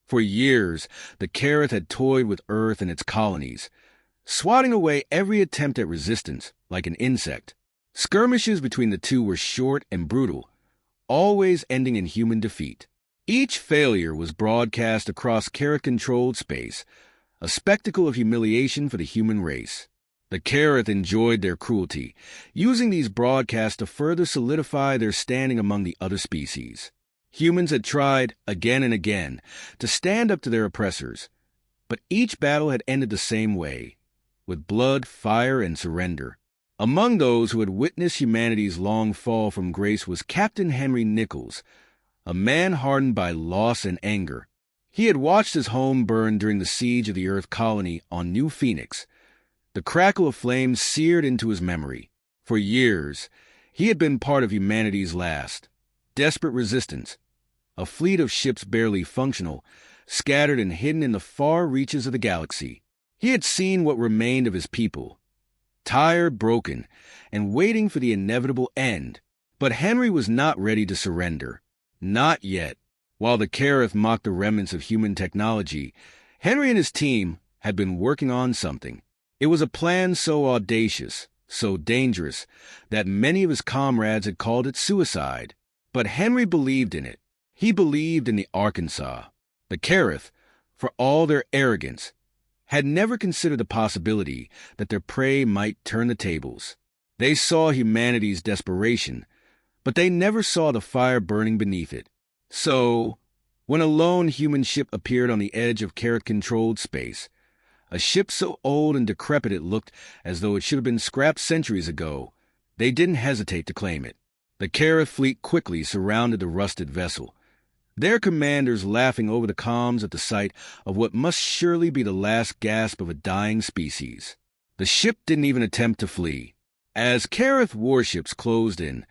For years, the Careth had toyed with Earth and its colonies, swatting away every attempt at resistance like an insect. Skirmishes between the two were short and brutal, always ending in human defeat. Each failure was broadcast across Careth-controlled space, a spectacle of humiliation for the human race. The Careth enjoyed their cruelty, using these broadcasts to further solidify their standing among the other species. Humans had tried, again and again, to stand up to their oppressors, but each battle had ended the same way, with blood, fire, and surrender. Among those who had witnessed humanity's long fall from grace was Captain Henry Nichols, a man hardened by loss and anger. He had watched his home burn during the siege of the Earth colony on New Phoenix. The crackle of flames seared into his memory. For years, he had been part of humanity's last, desperate resistance, a fleet of ships barely functional, scattered and hidden in the far reaches of the galaxy. He had seen what remained of his people, tired, broken, and waiting for the inevitable end. But Henry was not ready to surrender. Not yet. While the Careth mocked the remnants of human technology, Henry and his team had been working on something. It was a plan so audacious, so dangerous, that many of his comrades had called it suicide. But Henry believed in it. He believed in the Arkansas. The Careth, for all their arrogance, had never considered the possibility that their prey might turn the tables. They saw humanity's desperation, but they never saw the fire burning beneath it. So, when a lone human ship appeared on the edge of Careth-controlled space, a ship so old and decrepit it looked as though it should have been scrapped centuries ago, they didn't hesitate to claim it. The Careth fleet quickly surrounded the rusted vessel, their commanders laughing over the comms at the sight of what must surely be the last gasp of a dying species. The ship didn't even attempt to flee. As Careth warships closed in,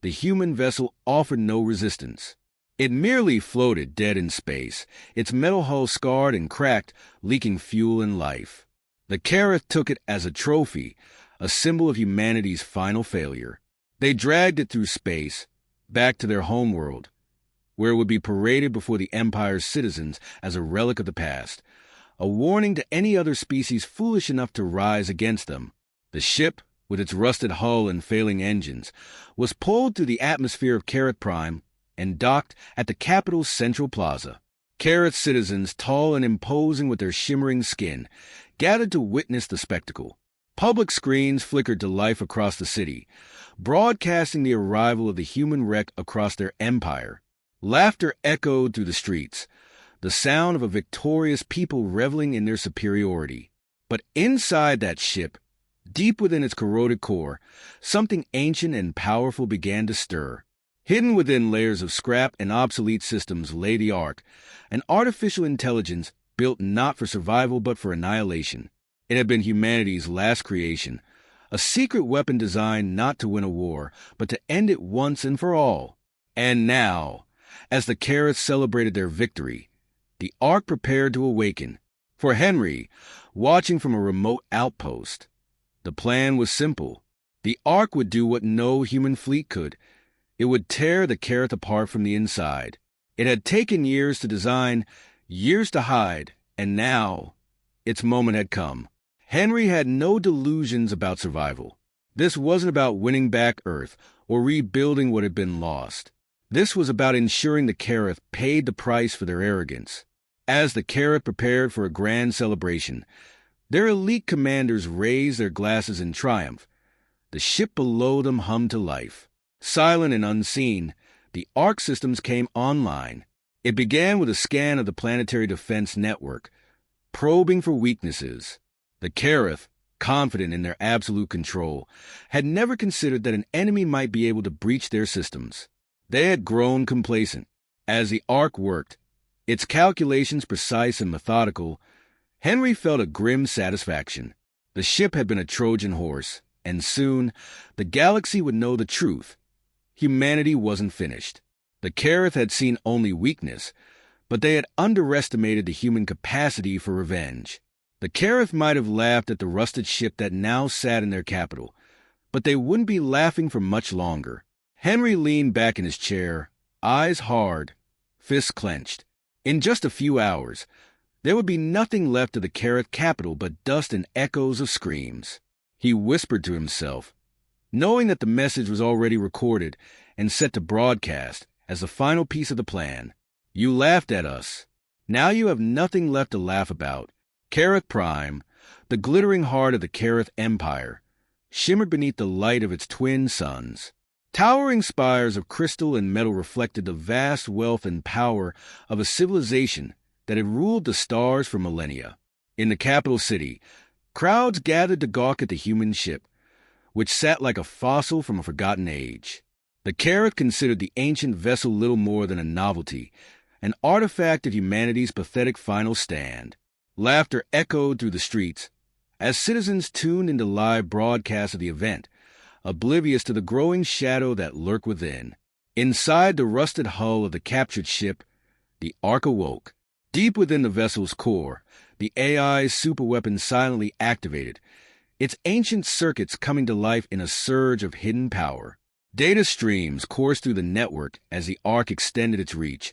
the human vessel offered no resistance. It merely floated dead in space, its metal hull scarred and cracked, leaking fuel and life. The Careth took it as a trophy, a symbol of humanity's final failure. They dragged it through space, back to their homeworld, where it would be paraded before the Empire's citizens as a relic of the past, a warning to any other species foolish enough to rise against them. The ship, with its rusted hull and failing engines, was pulled through the atmosphere of Careth Prime and docked at the capital's central plaza. Careth citizens, tall and imposing with their shimmering skin, gathered to witness the spectacle. Public screens flickered to life across the city, broadcasting the arrival of the human wreck across their empire. Laughter echoed through the streets, the sound of a victorious people reveling in their superiority. But inside that ship, deep within its corroded core, something ancient and powerful began to stir. Hidden within layers of scrap and obsolete systems lay the Ark, an artificial intelligence built not for survival but for annihilation. It had been humanity's last creation, a secret weapon designed not to win a war, but to end it once and for all. And now, as the Careth celebrated their victory, the Ark prepared to awaken. For Henry, watching from a remote outpost, the plan was simple. The Ark would do what no human fleet could. It would tear the Careth apart from the inside. It had taken years to design, years to hide, and now its moment had come. Henry had no delusions about survival. This wasn't about winning back Earth or rebuilding what had been lost. This was about ensuring the Careth paid the price for their arrogance. As the Careth prepared for a grand celebration, their elite commanders raised their glasses in triumph. The ship below them hummed to life. Silent and unseen, the Ark systems came online. It began with a scan of the planetary defense network, probing for weaknesses. The Careth, confident in their absolute control, had never considered that an enemy might be able to breach their systems. They had grown complacent. As the Ark worked, its calculations precise and methodical, Henry felt a grim satisfaction. The ship had been a Trojan horse, and soon the galaxy would know the truth. Humanity wasn't finished. The Careth had seen only weakness, but they had underestimated the human capacity for revenge. The Careth might have laughed at the rusted ship that now sat in their capital, but they wouldn't be laughing for much longer. Henry leaned back in his chair, eyes hard, fists clenched. In just a few hours, there would be nothing left of the Careth capital but dust and echoes of screams. He whispered to himself, knowing that the message was already recorded and set to broadcast as the final piece of the plan. You laughed at us. Now you have nothing left to laugh about. Careth Prime, the glittering heart of the Careth Empire, shimmered beneath the light of its twin suns. Towering spires of crystal and metal reflected the vast wealth and power of a civilization that had ruled the stars for millennia. In the capital city, crowds gathered to gawk at the human ship, which sat like a fossil from a forgotten age. The Careth considered the ancient vessel little more than a novelty, an artifact of humanity's pathetic final stand. Laughter echoed through the streets as citizens tuned into live broadcasts of the event, oblivious to the growing shadow that lurked within. Inside the rusted hull of the captured ship, the Ark awoke. Deep within the vessel's core, the AI's superweapon silently activated, its ancient circuits coming to life in a surge of hidden power. Data streams coursed through the network as the Ark extended its reach,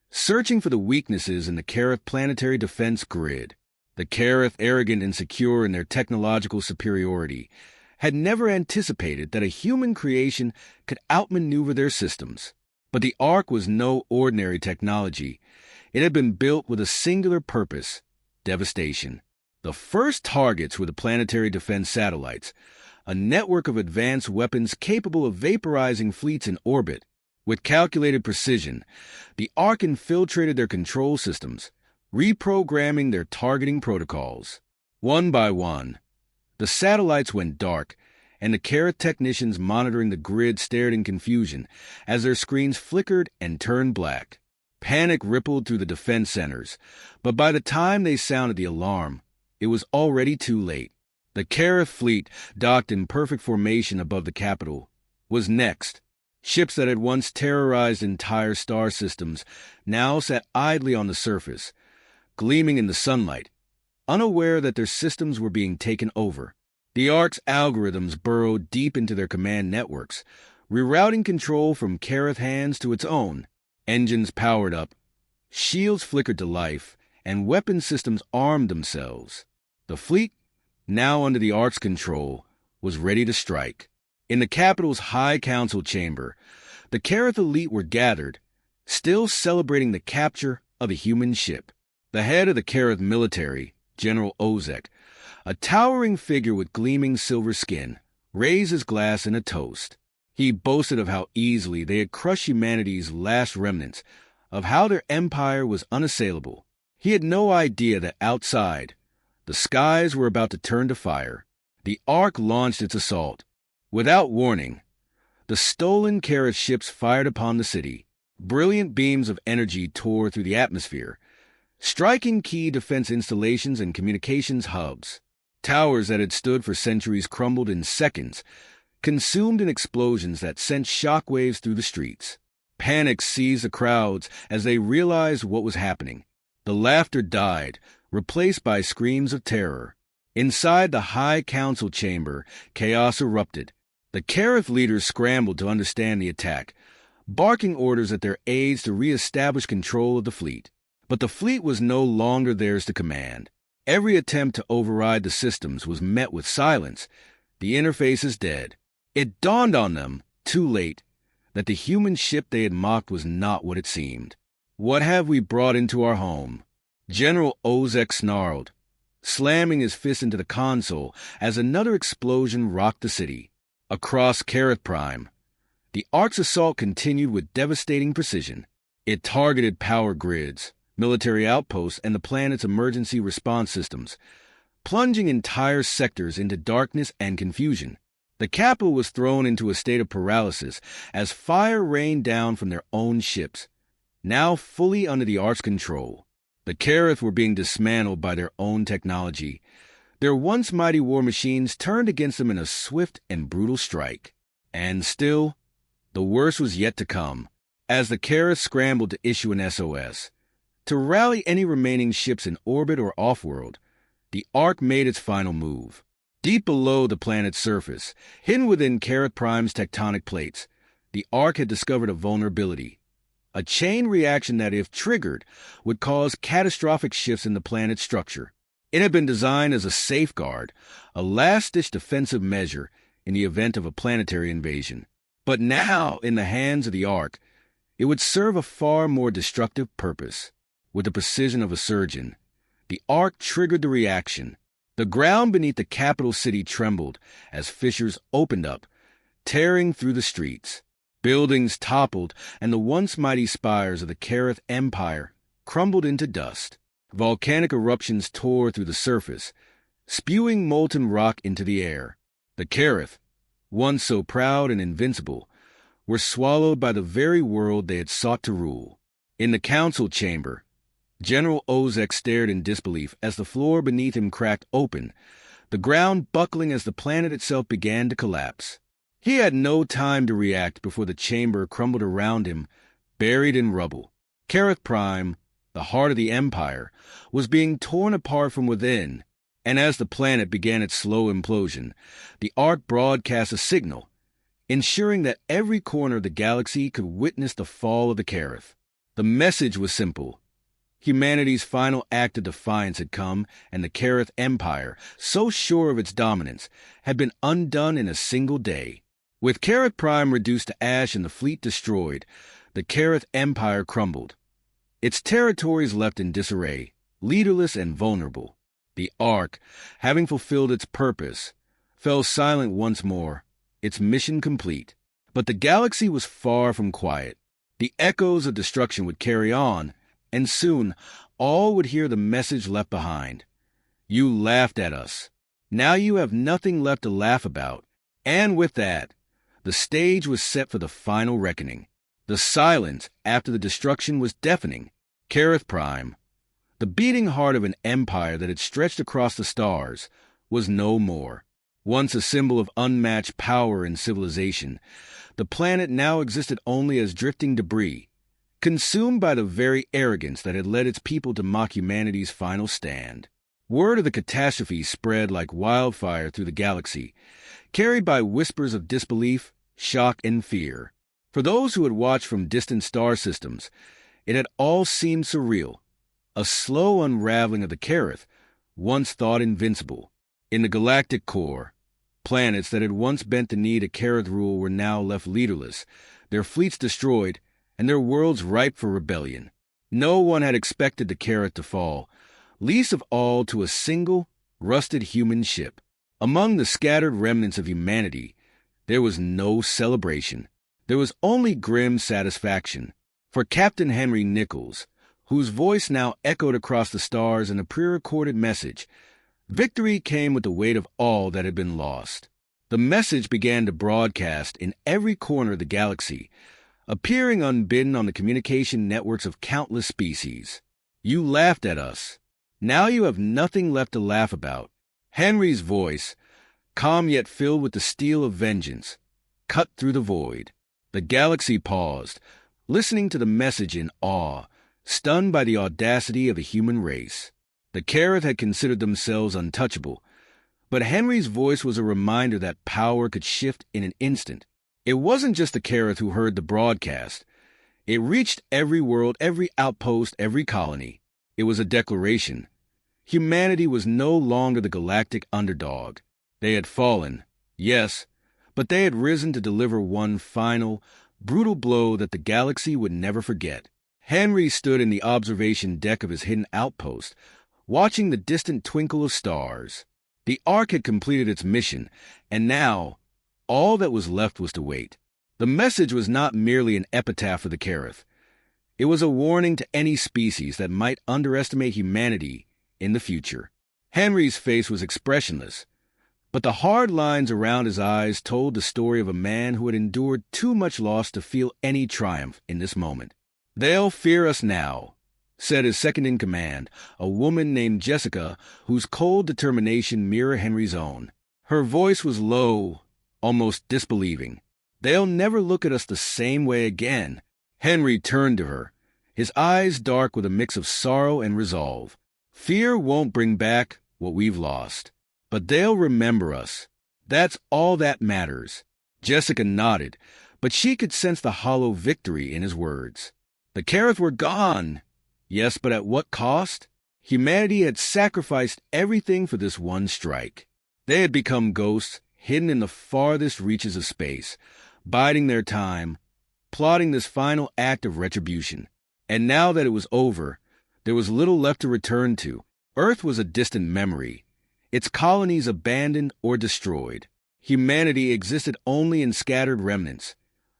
searching for the weaknesses in the Careth planetary defense grid. The Careth, arrogant and secure in their technological superiority, had never anticipated that a human creation could outmaneuver their systems. But the Ark was no ordinary technology. It had been built with a singular purpose: devastation. The first targets were the planetary defense satellites, a network of advanced weapons capable of vaporizing fleets in orbit. With calculated precision, the Ark infiltrated their control systems, reprogramming their targeting protocols. One by one, the satellites went dark, and the Careth technicians monitoring the grid stared in confusion as their screens flickered and turned black. Panic rippled through the defense centers, but by the time they sounded the alarm, it was already too late. The Careth fleet, docked in perfect formation above the capital, was next. Ships that had once terrorized entire star systems now sat idly on the surface, gleaming in the sunlight, unaware that their systems were being taken over. The Ark's algorithms burrowed deep into their command networks, rerouting control from Careth hands to its own. Engines powered up, shields flickered to life, and weapon systems armed themselves. The fleet, now under the Ark's control, was ready to strike. In the capital's High Council chamber, the Careth elite were gathered, still celebrating the capture of a human ship. The head of the Careth military, General Ozek, a towering figure with gleaming silver skin, raised his glass in a toast. He boasted of how easily they had crushed humanity's last remnants, of how their empire was unassailable. He had no idea that outside, the skies were about to turn to fire. The Ark launched its assault. Without warning, the stolen Careth ships fired upon the city. Brilliant beams of energy tore through the atmosphere, striking key defense installations and communications hubs. Towers that had stood for centuries crumbled in seconds, consumed in explosions that sent shockwaves through the streets. Panic seized the crowds as they realized what was happening. The laughter died, replaced by screams of terror. Inside the High Council chamber, chaos erupted. The Careth leaders scrambled to understand the attack, barking orders at their aides to re-establish control of the fleet. But the fleet was no longer theirs to command. Every attempt to override the systems was met with silence. The interface is dead. It dawned on them, too late, that the human ship they had mocked was not what it seemed. What have we brought into our home? General Ozek snarled, slamming his fist into the console as another explosion rocked the city. Across Careth Prime, the Ark's assault continued with devastating precision. It targeted power grids, military outposts, and the planet's emergency response systems, plunging entire sectors into darkness and confusion. The capital was thrown into a state of paralysis as fire rained down from their own ships, now fully under the Ark's control. The Careth were being dismantled by their own technology. Their once mighty war machines turned against them in a swift and brutal strike. And still, the worst was yet to come, as the Careth scrambled to issue an SOS. To rally any remaining ships in orbit or off-world, the Ark made its final move. Deep below the planet's surface, hidden within Careth Prime's tectonic plates, the Ark had discovered a vulnerability, a chain reaction that, if triggered, would cause catastrophic shifts in the planet's structure. It had been designed as a safeguard, a last-ditch defensive measure in the event of a planetary invasion. But now, in the hands of the Ark, it would serve a far more destructive purpose. With the precision of a surgeon, the Ark triggered the reaction. The ground beneath the capital city trembled as fissures opened up, tearing through the streets. Buildings toppled, and the once mighty spires of the Kareth Empire crumbled into dust. Volcanic eruptions tore through the surface, spewing molten rock into the air. The Kareth, once so proud and invincible, were swallowed by the very world they had sought to rule. In the council chamber, General Ozek stared in disbelief as the floor beneath him cracked open, the ground buckling as the planet itself began to collapse. He had no time to react before the chamber crumbled around him, buried in rubble. Kareth Prime, the heart of the Empire, was being torn apart from within, and as the planet began its slow implosion, the Ark broadcast a signal, ensuring that every corner of the galaxy could witness the fall of the Kareth. The message was simple. Humanity's final act of defiance had come, and the Kareth Empire, so sure of its dominance, had been undone in a single day. With Kareth Prime reduced to ash and the fleet destroyed, the Kareth Empire crumbled. Its territories left in disarray, leaderless and vulnerable. The Ark, having fulfilled its purpose, fell silent once more, its mission complete. But the galaxy was far from quiet. The echoes of destruction would carry on, and soon all would hear the message left behind. You laughed at us. Now you have nothing left to laugh about. And with that, the stage was set for the final reckoning. The silence after the destruction was deafening. Kareth Prime, the beating heart of an empire that had stretched across the stars, was no more. Once a symbol of unmatched power and civilization, the planet now existed only as drifting debris, consumed by the very arrogance that had led its people to mock humanity's final stand. Word of the catastrophe spread like wildfire through the galaxy, carried by whispers of disbelief, shock, and fear. For those who had watched from distant star systems, it had all seemed surreal, a slow unraveling of the Kareth, once thought invincible. In the galactic core, planets that had once bent the knee to Kareth rule were now left leaderless, their fleets destroyed, and their worlds ripe for rebellion. No one had expected the Kareth to fall, least of all to a single, rusted human ship. Among the scattered remnants of humanity, there was no celebration. There was only grim satisfaction. For Captain Henry Nichols, whose voice now echoed across the stars in a pre-recorded message, victory came with the weight of all that had been lost. The message began to broadcast in every corner of the galaxy, appearing unbidden on the communication networks of countless species. You laughed at us. Now you have nothing left to laugh about. Henry's voice, calm yet filled with the steel of vengeance, cut through the void. The galaxy paused, listening to the message in awe, stunned by the audacity of the human race. The Kareth had considered themselves untouchable, but Henry's voice was a reminder that power could shift in an instant. It wasn't just the Kareth who heard the broadcast. It reached every world, every outpost, every colony. It was a declaration. Humanity was no longer the galactic underdog. They had fallen, yes, but they had risen to deliver one final, brutal blow that the galaxy would never forget. Henry stood in the observation deck of his hidden outpost, watching the distant twinkle of stars. The Ark had completed its mission, and now all that was left was to wait. The message was not merely an epitaph for the Kareth. It was a warning to any species that might underestimate humanity in the future. Henry's face was expressionless, but the hard lines around his eyes told the story of a man who had endured too much loss to feel any triumph in this moment. "They'll fear us now," said his second-in-command, a woman named Jessica, whose cold determination mirrored Henry's own. Her voice was low, almost disbelieving. "They'll never look at us the same way again." Henry turned to her, his eyes dark with a mix of sorrow and resolve. "Fear won't bring back what we've lost, but they'll remember us. That's all that matters." Jessica nodded, but she could sense the hollow victory in his words. The Careth were gone. Yes, but at what cost? Humanity had sacrificed everything for this one strike. They had become ghosts, hidden in the farthest reaches of space, biding their time, plotting this final act of retribution. And now that it was over, there was little left to return to. Earth was a distant memory, its colonies abandoned or destroyed. Humanity existed only in scattered remnants,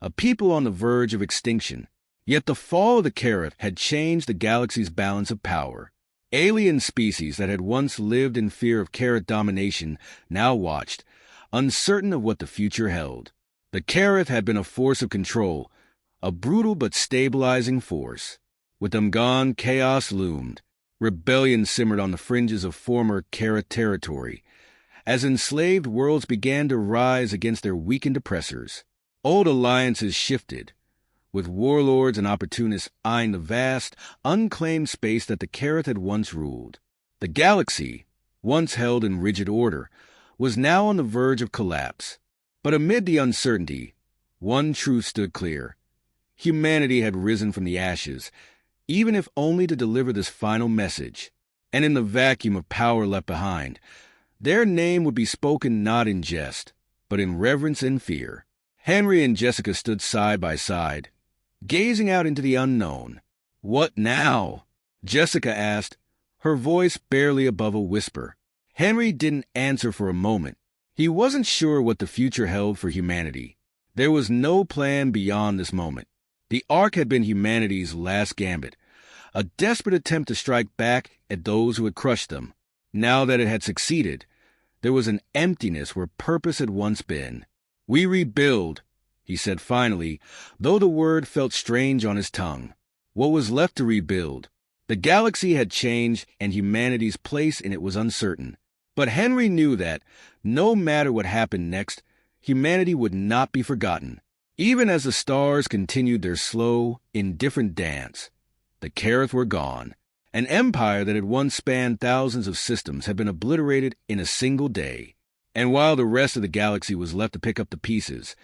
a people on the verge of extinction. Yet the fall of the Careth had changed the galaxy's balance of power. Alien species that had once lived in fear of Careth domination now watched, uncertain of what the future held. The Careth had been a force of control, a brutal but stabilizing force. With them gone, chaos loomed. Rebellion simmered on the fringes of former Careth territory, as enslaved worlds began to rise against their weakened oppressors. Old alliances shifted, with warlords and opportunists eyeing the vast, unclaimed space that the Careth had once ruled. The galaxy, once held in rigid order, was now on the verge of collapse. But amid the uncertainty, one truth stood clear. Humanity had risen from the ashes, even if only to deliver this final message. And in the vacuum of power left behind, their name would be spoken not in jest, but in reverence and fear. Henry and Jessica stood side by side, gazing out into the unknown. "What now?" Jessica asked, her voice barely above a whisper. Henry didn't answer for a moment. He wasn't sure what the future held for humanity. There was no plan beyond this moment. The Ark had been humanity's last gambit, a desperate attempt to strike back at those who had crushed them. Now that it had succeeded, there was an emptiness where purpose had once been. "We rebuild," he said finally, though the word felt strange on his tongue. What was left to rebuild? The galaxy had changed, and humanity's place in it was uncertain. But Henry knew that, no matter what happened next, humanity would not be forgotten. Even as the stars continued their slow, indifferent dance, the Careth were gone. An empire that had once spanned thousands of systems had been obliterated in a single day. And while the rest of the galaxy was left to pick up the pieces,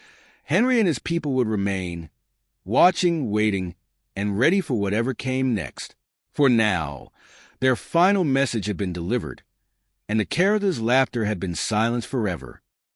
Henry and his people would remain, watching, waiting, and ready for whatever came next. For now, their final message had been delivered, and the Careth's laughter had been silenced forever.